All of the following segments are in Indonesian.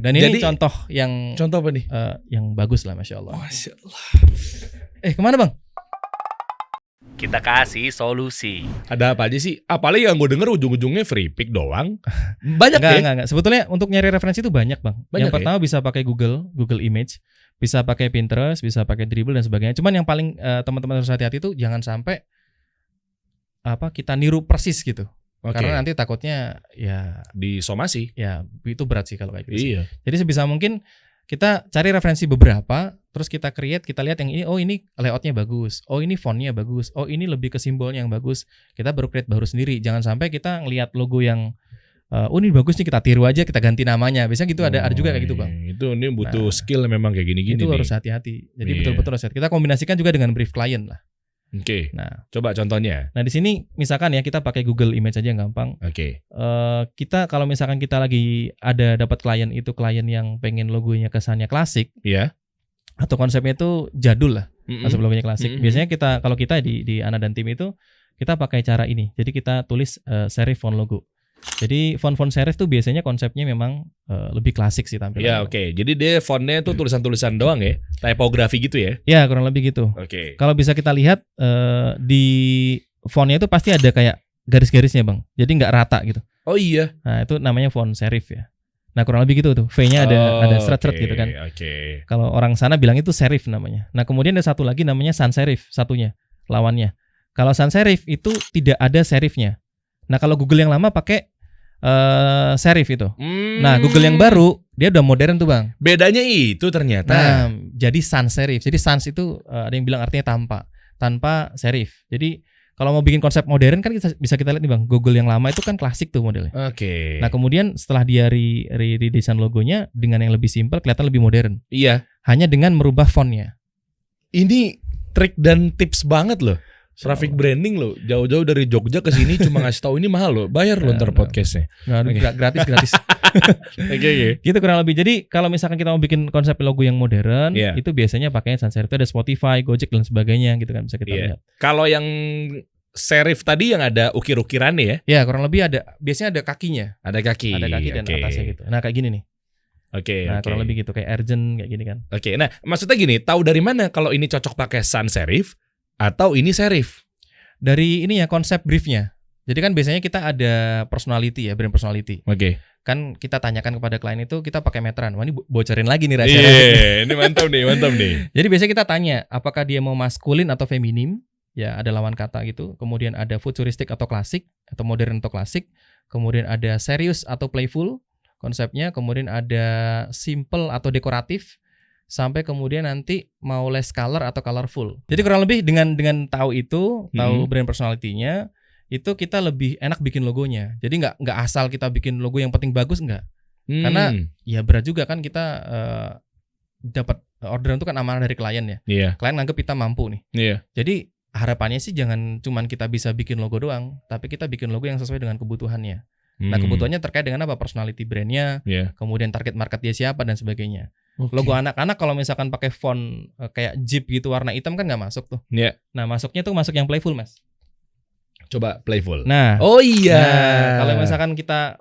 Dan ini contoh apa nih? Yang bagus lah, Masya Allah. Masya Allah. Kemana bang? Kita kasih solusi. Ada apa aja sih? Apalagi yang gue denger ujung-ujungnya free pick doang. Banyak Enggak. Sebetulnya untuk nyari referensi itu banyak bang. Banyak, yang pertama bisa pakai Google Image, bisa pakai Pinterest, bisa pakai Dribbble dan sebagainya. Cuman yang paling teman-teman harus hati-hati itu jangan sampai kita niru persis gitu. Karena nanti takutnya ya disomasi. Ya itu berat sih kalau kayak gitu. Iya. Jadi sebisa mungkin kita cari referensi beberapa, terus kita create, kita lihat yang ini, oh ini layoutnya bagus, oh ini fontnya bagus, oh ini lebih ke simbolnya yang bagus, kita baru create baru sendiri. Jangan sampai kita ngelihat logo yang ini bagus nih, kita tiru aja, kita ganti namanya. Biasanya gitu ada juga kayak gitu bang. Ini butuh skill memang kayak gini-gini. Itu harus hati-hati. Jadi betul-betul harus hati. Kita kombinasikan juga dengan brief klien lah. Oke. Nah, coba contohnya. Nah di sini misalkan ya kita pakai Google Image aja yang gampang. Oke. Kita kalau misalkan kita lagi ada dapat klien yang pengen logonya kesannya klasik, ya, atau konsepnya itu jadul lah, masuk logonya klasik. Biasanya kalau kita di Ana dan tim itu kita pakai cara ini. Jadi kita tulis serif font logo. Jadi font serif tuh biasanya konsepnya memang lebih klasik sih tampilannya. Ya oke. Jadi dia fontnya tuh tulisan-tulisan doang ya, tipografi gitu ya? Ya kurang lebih gitu. Oke. Kalau bisa kita lihat di fontnya itu pasti ada kayak garis-garisnya bang. Jadi nggak rata gitu. Oh iya. Nah itu namanya font serif ya. Nah kurang lebih gitu tuh. V-nya ada seret-seret gitu kan. Oke. Kalau orang sana bilang itu serif namanya. Nah kemudian ada satu lagi namanya sans serif, satunya lawannya. Kalau sans serif itu tidak ada serifnya. Nah kalau Google yang lama pakai serif itu. Nah Google yang baru dia udah modern tuh bang. Bedanya itu ternyata. Nah jadi sans serif. Jadi sans itu ada yang bilang artinya tanpa serif. Jadi kalau mau bikin konsep modern kan bisa kita lihat nih bang. Google yang lama itu kan klasik tuh modelnya. Oke. Nah kemudian setelah dia redesign logonya dengan yang lebih simpel, kelihatan lebih modern. Iya. Hanya dengan merubah fontnya. Ini trik dan tips banget loh. Traffic branding lo, jauh-jauh dari Jogja ke sini cuma ngasih tahu ini mahal lo, bayar lo ntar podcastnya. Gratis. Oke. Gitu kurang lebih. Jadi kalau misalkan kita mau bikin konsep logo yang modern, itu biasanya pakainya sans serif. Itu ada Spotify, Gojek dan sebagainya gitu kan bisa kita lihat. Kalau yang serif tadi yang ada ukir-ukirannya ya? Ya kurang lebih ada. Biasanya ada kakinya. Ada kaki dan atasnya gitu. Nah kayak gini nih. Oke. Kurang lebih gitu kayak urgent kayak gini kan. Oke. Nah maksudnya gini, tahu dari mana kalau ini cocok pakai sans serif atau ini serif? Dari ini ya konsep briefnya. Jadi kan biasanya kita ada personality ya, brand personality. Oke. Kan kita tanyakan kepada klien itu kita pakai meteran. Wah ini bocorin lagi nih rahasia. Ini mantap nih. Jadi biasanya kita tanya apakah dia mau maskulin atau feminim. Ya ada lawan kata gitu. Kemudian ada futuristik atau klasik, atau modern atau klasik. Kemudian ada serius atau playful konsepnya. Kemudian ada simple atau dekoratif. Sampai kemudian nanti mau less color atau colorful. Jadi kurang lebih dengan tahu itu, tahu brand personality-nya, itu kita lebih enak bikin logonya. Jadi nggak asal kita bikin logo yang penting bagus nggak. Karena ya berat juga kan kita dapat orderan itu kan amanah dari klien ya. Iya. Klien nganggep kita mampu nih. Iya. Jadi harapannya sih jangan cuman kita bisa bikin logo doang, tapi kita bikin logo yang sesuai dengan kebutuhannya. Nah kebutuhannya terkait dengan apa? Personality brandnya, kemudian target market dia siapa dan sebagainya. Logo anak-anak kalau misalkan pakai font kayak Jeep gitu warna hitam kan nggak masuk tuh. Iya. Nah masuknya tuh masuk yang playful mas. Coba playful. Nah. Oh iya. Nah, kalau misalkan kita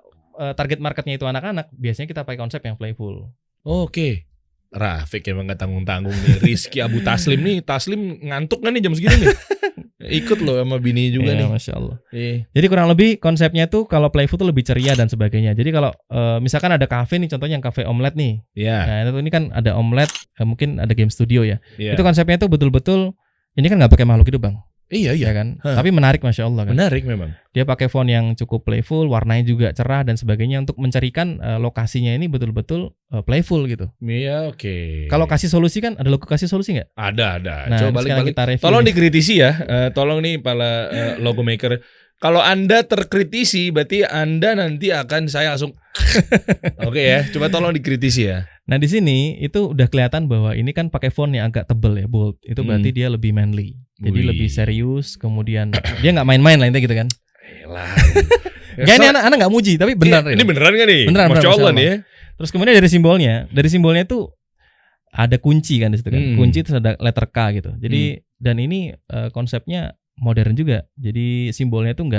target marketnya itu anak-anak, biasanya kita pakai konsep yang playful. Oke. Rafiq emang gak tanggung-tanggung nih. Rizky Abu Taslim nih. Taslim ngantuk gak nih jam segini nih? Ikut loh sama bini juga nih. Masya Allah. Jadi kurang lebih konsepnya tuh kalau playful tuh lebih ceria dan sebagainya. Jadi kalau misalkan ada kafe nih, contohnya yang kafe omelet nih. Nah ini kan ada omelet, mungkin ada game studio ya. Itu konsepnya tuh betul-betul ini kan nggak pakai makhluk hidup bang. Iya ya kan. Tapi menarik Masya Allah kan. Menarik memang. Dia pakai font yang cukup playful, warnanya juga cerah dan sebagainya untuk mencarikan lokasinya ini betul-betul playful gitu. Iya oke. Kalau kasih solusi kan ada logo kasih solusi nggak? Ada. Nah, coba balik. Kita tolong dikritisi ya. Tolong nih para logo maker. Kalau Anda terkritisi berarti Anda nanti akan saya langsung Oke ya. Coba tolong dikritisi ya. Nah di sini itu udah kelihatan bahwa ini kan pakai font yang agak tebel ya, bold. Itu berarti dia lebih manly. Jadi lebih serius. Kemudian dia nggak main-main lah intinya gitu kan. Gak ini anak nggak muji tapi benar. Ini beneran gak nih? Beneran, Masya Allah nih ya. Terus kemudian dari simbolnya tuh ada kunci kan di situ kan. Kunci terus ada letter K gitu. Jadi dan ini konsepnya modern juga. Jadi simbolnya tuh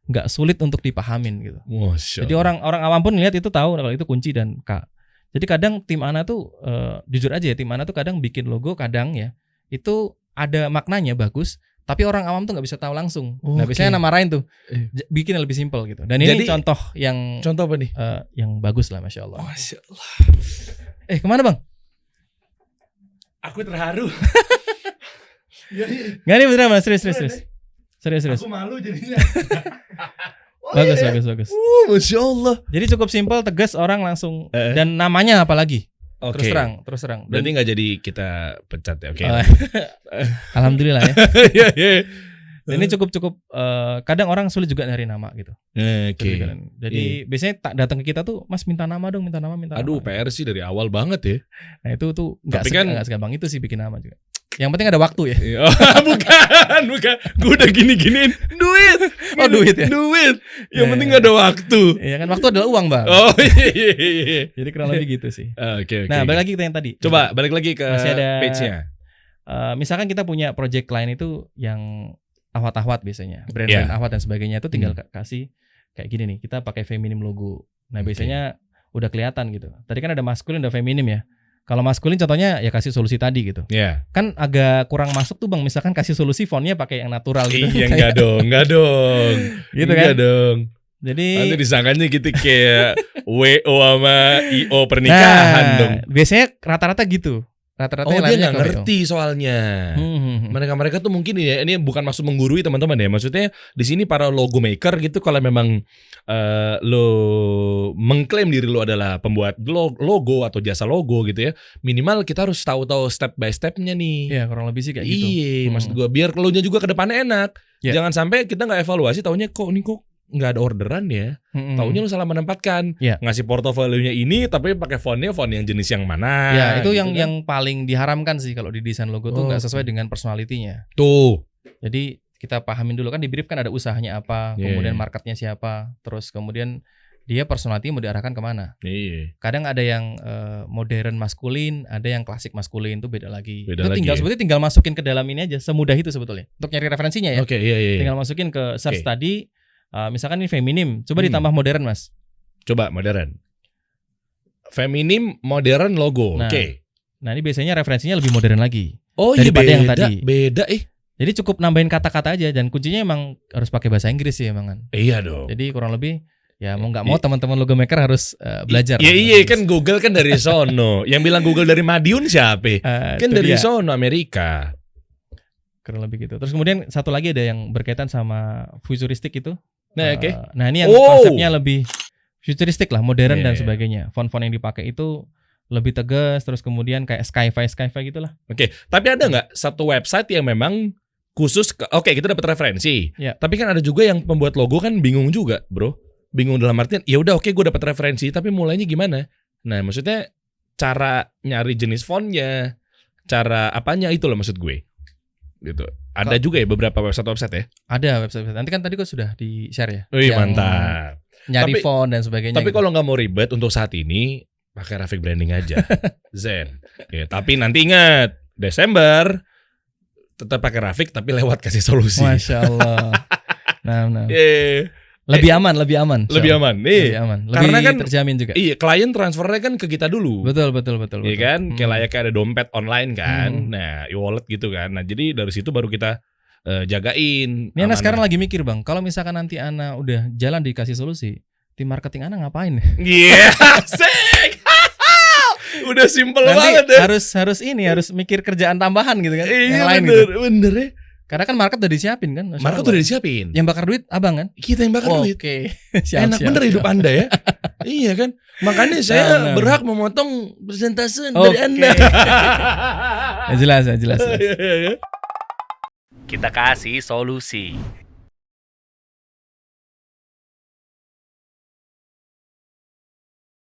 nggak sulit untuk dipahamin gitu. Masya Allah. Jadi orang awam pun lihat itu tahu kalau itu kunci dan K. Jadi kadang tim Ana tuh jujur aja ya, tim Ana tuh kadang bikin logo kadang ya itu ada maknanya bagus, tapi orang awam tuh nggak bisa tahu langsung. Nah Oke. biasanya Ana marahin tuh, bikin yang lebih simpel gitu. Dan ini Jadi- contoh yang Contoh apa nih? yang bagus lah, masya Allah. Masya Allah. Kemana bang? Aku terharu. Nggak nih beneran mas, serius. malu jadinya. Bagus. Masya Allah. Jadi cukup simpel, tegas, orang langsung Eh. dan namanya apalagi. Oke. Terus terang. Dan- Berarti nggak jadi kita pecat ya? Oke. Oh, alhamdulillah ya. Iya, iya. Dan ini cukup kadang orang sulit juga nyari nama gitu. Oke. Jadi biasanya tak datang ke kita tuh, Mas minta nama dong, minta nama. Aduh, PR sih dari awal banget ya. Nah itu tuh nggak Tapi kan- nggak segampang itu sih bikin nama juga. Yang penting ada waktu ya. bukan. Gue udah gini-giniin duit. Oh, duit ya? Duit. Yang Ya, penting ya. ada waktu. Iya kan, waktu adalah uang bang. Oh iya. Jadi kurang lebih gitu sih. Oke. Nah balik lagi ke yang tadi. Coba balik lagi ke Masih ada- page-nya. Misalkan kita punya project klien itu yang ahwat-ahwat biasanya, Iya. brand-brand ahwat dan sebagainya itu tinggal kasih kayak gini nih, kita pakai feminim logo. Nah Oke. biasanya udah kelihatan gitu. Tadi kan ada maskulin, ada feminim ya. Kalau maskulin contohnya ya kasih solusi tadi gitu. Ya. Kan agak kurang masuk tuh bang, misalkan kasih solusi fontnya pakai yang natural gitu. Iya enggak dong. Gitu Enggak kan. dong. Jadi Nanti disangkanya gitu kayak WO sama IO pernikahan dong. biasanya rata-rata gitu. Rata-rata Oh yang dia lainnya nggak ke WO. ngerti soalnya. Mereka tuh mungkin ya, ini bukan maksud menggurui teman-teman ya. Maksudnya di sini para logo maker gitu, kalau memang lo mengklaim diri lo adalah pembuat logo atau jasa logo gitu ya, minimal kita harus tahu step by stepnya nih. Iya kurang lebih sih kayak gitu. Iya, maksud gue biar lo nya juga ke depannya enak. Ya. Jangan sampai kita nggak evaluasi, taunya kok nggak ada orderan ya. Taunya lu salah menempatkan. Ya. Ngasih portofolionya ini tapi pakai fontnya font yang jenis yang mana. Ya itu gitu yang kan. yang paling diharamkan sih kalau di desain logo tuh Oh. nggak sesuai dengan personalitinya. Tuh. Jadi kita pahamin dulu kan di brief kan ada usahanya apa, Yeah. kemudian marketnya siapa, terus kemudian dia personality mau diarahkan kemana. Iya. Kadang ada yang modern maskulin, ada yang klasik maskulin, itu beda lagi. Beda Itu lagi tinggal ya. sebetulnya tinggal masukin ke dalam ini aja, semudah itu sebetulnya. Untuk nyari referensinya ya. Oke, iya. Tinggal masukin ke search Oke. tadi, misalkan ini feminim, coba ditambah modern mas. Coba modern. Feminim modern logo. Nah, Oke. Nah ini biasanya referensinya lebih modern lagi. Oh daripada iya yang beda. tadi. Beda Jadi cukup nambahin kata-kata aja dan kuncinya emang harus pakai bahasa Inggris sih emang kan. Iya dong. Jadi kurang lebih ya mau nggak mau teman-teman logo maker harus belajar. Iya lah iya bahasa kan Google kan dari sono. Yang bilang Google dari Madiun siapa? Inggris. Kan Itu dari dia, sono Amerika. kurang lebih gitu. Terus kemudian satu lagi ada yang berkaitan sama futuristik itu. Nah, oke. Nah ini yang Oh. konsepnya lebih futuristik lah, modern Iya, dan iya. sebagainya. Font-font yang dipakai itu lebih tegas. Terus kemudian kayak sci-fi gitulah. Oke, tapi ada nggak satu website yang memang khusus oke, kita dapat referensi. Ya. Tapi kan ada juga yang pembuat logo kan bingung juga, Bro. Bingung dalam artian, ya udah oke gue dapat referensi, tapi mulainya gimana? Nah, maksudnya cara nyari jenis fontnya, cara apanya itu loh maksud gue. Gitu. Ada juga ya beberapa website ya. Ada website. Nanti kan tadi kok sudah di-share ya. Wih, Yang mantap. Nyari Tapi- font dan sebagainya. Tapi gitu. kalau nggak mau ribet untuk saat ini, pakai graphic branding aja. Zen. Ya, tapi nanti ingat, Desember tetap pakai grafik tapi lewat kasih solusi. Masya Allah. Nah. Iya. Lebih aman. Lebih aman. Lebih Iya. aman. Lebih Karena kan- terjamin juga. Iya, klien transfernya kan ke kita dulu. Betul. Iya kan? Kayak Hmm. layaknya ada dompet online kan. Hmm. Nah, e-wallet gitu kan. Nah, jadi dari situ baru kita jagain. Ini Ana amanah. sekarang lagi mikir bang, kalau misalkan nanti Ana udah jalan dikasih solusi, tim marketing Ana ngapain? Iya, asik. Udah simple banget Nanti ya. harus mikir kerjaan tambahan gitu kan, Iya, yang lain bener, gitu. bener ya. Karena kan market udah disiapin kan. Masya Market Allah. udah disiapin. Yang bakar duit abang kan? Kita yang bakar duit. Oke. Enak bener hidup Anda ya. Iya kan? Makanya saya Benar. berhak memotong persentase Oke. dari Anda. Ya, jelas. Iya, iya, iya. Kita kasih solusi.